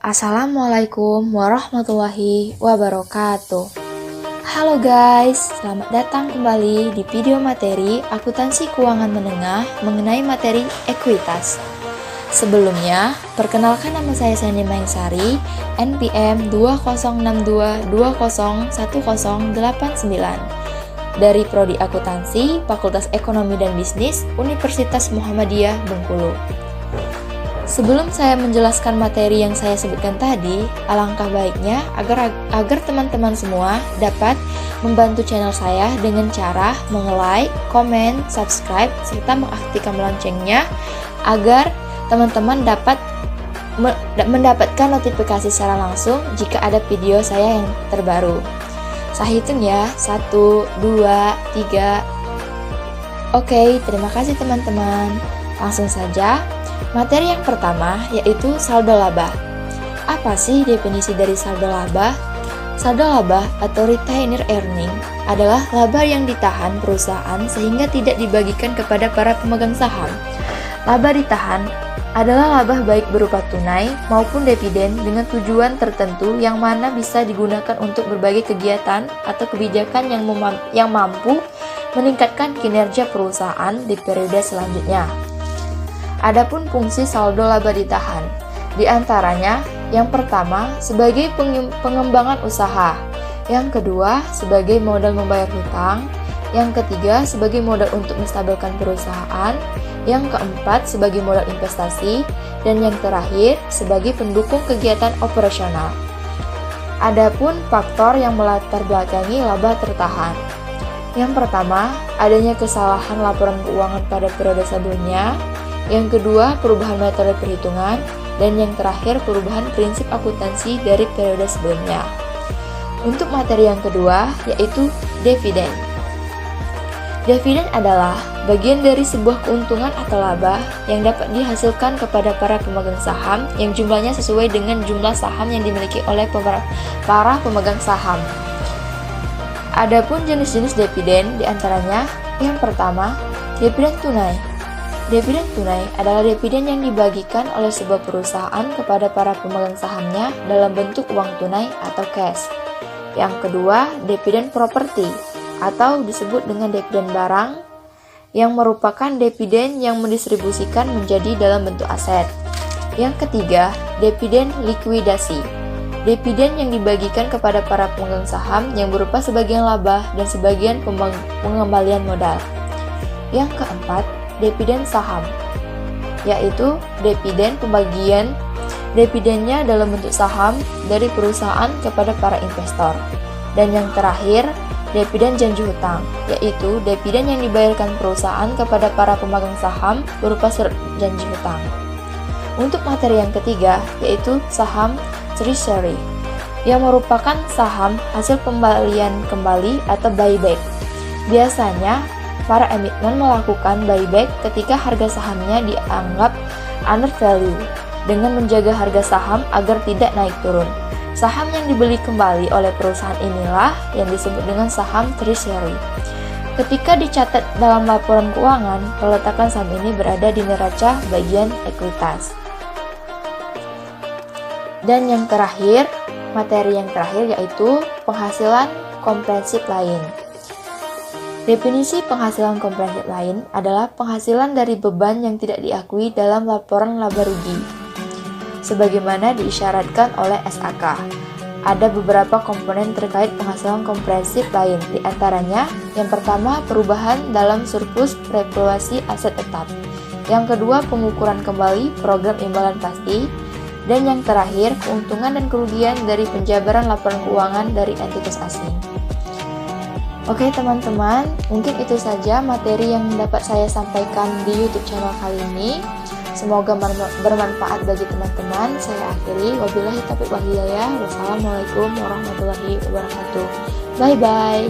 Assalamualaikum warahmatullahi wabarakatuh. Halo guys, selamat datang kembali di video materi akuntansi keuangan menengah mengenai materi ekuitas. Sebelumnya, perkenalkan nama saya Sandy Maengsari, NPM 2062201089 dari Prodi Akuntansi, Fakultas Ekonomi dan Bisnis, Universitas Muhammadiyah Bengkulu. Sebelum saya menjelaskan materi yang saya sebutkan tadi, alangkah baiknya agar teman-teman semua dapat membantu channel saya dengan cara like, komen, subscribe, serta mengaktifkan loncengnya agar teman-teman dapat mendapatkan notifikasi secara langsung jika ada video saya yang terbaru. Saya hitung ya, 1, 2, 3. Oke, terima kasih teman-teman. Langsung saja. Materi yang pertama yaitu saldo laba. Apa sih definisi dari saldo laba? Saldo laba atau retained earning adalah laba yang ditahan perusahaan sehingga tidak dibagikan kepada para pemegang saham. Laba ditahan adalah laba baik berupa tunai maupun dividen dengan tujuan tertentu yang mana bisa digunakan untuk berbagai kegiatan atau kebijakan yang mampu meningkatkan kinerja perusahaan di periode selanjutnya. Adapun fungsi saldo laba ditahan, di antaranya yang pertama sebagai pengembangan usaha, yang kedua sebagai modal membayar hutang, yang ketiga sebagai modal untuk menstabilkan perusahaan, yang keempat sebagai modal investasi, dan yang terakhir sebagai pendukung kegiatan operasional. Adapun faktor yang melatar belakangi laba tertahan. Yang pertama, adanya kesalahan laporan keuangan pada periode sebelumnya. Yang kedua, perubahan metode perhitungan, dan yang terakhir, perubahan prinsip akuntansi dari periode sebelumnya. Untuk materi yang kedua, yaitu dividen. Dividen adalah bagian dari sebuah keuntungan atau laba yang dapat dihasilkan kepada para pemegang saham yang jumlahnya sesuai dengan jumlah saham yang dimiliki oleh para pemegang saham. Adapun jenis-jenis dividen diantaranya, yang pertama, dividen tunai. Dividen tunai adalah dividen yang dibagikan oleh sebuah perusahaan kepada para pemegang sahamnya dalam bentuk uang tunai atau cash. Yang kedua, dividen properti atau disebut dengan dividen barang, yang merupakan dividen yang mendistribusikan menjadi dalam bentuk aset. Yang ketiga, dividen likuidasi. Dividen yang dibagikan kepada para pemegang saham yang berupa sebagian laba dan sebagian pengembalian modal. Yang keempat, dividen saham, yaitu dividen pembagian dividennya dalam bentuk saham dari perusahaan kepada para investor. Dan yang terakhir, dividen janji hutang, yaitu dividen yang dibayarkan perusahaan kepada para pemegang saham berupa surat janji hutang. Untuk materi yang ketiga, yaitu saham treasury, yang merupakan saham hasil pembelian kembali atau buyback. Biasanya, para emiten melakukan buyback ketika harga sahamnya dianggap undervalue dengan menjaga harga saham agar tidak naik turun. Saham yang dibeli kembali oleh perusahaan inilah yang disebut dengan saham treasury. Ketika dicatat dalam laporan keuangan, peletakan saham ini berada di neraca bagian ekuitas. Dan yang terakhir, materi yang terakhir yaitu penghasilan komprehensif lain. Definisi penghasilan komprehensif lain adalah penghasilan dari beban yang tidak diakui dalam laporan laba rugi, sebagaimana diisyaratkan oleh SAK. Ada beberapa komponen terkait penghasilan komprehensif lain, di antaranya yang pertama perubahan dalam surplus revaluasi aset tetap, yang kedua pengukuran kembali program imbalan pasti, dan yang terakhir keuntungan dan kerugian dari penjabaran laporan keuangan dari entitas asing. Oke teman-teman, mungkin itu saja materi yang dapat saya sampaikan di YouTube channel kali ini. Semoga bermanfaat bagi teman-teman. Saya akhiri, wabillahi taufiq wal hidayah. Wassalamualaikum warahmatullahi wabarakatuh. Bye bye.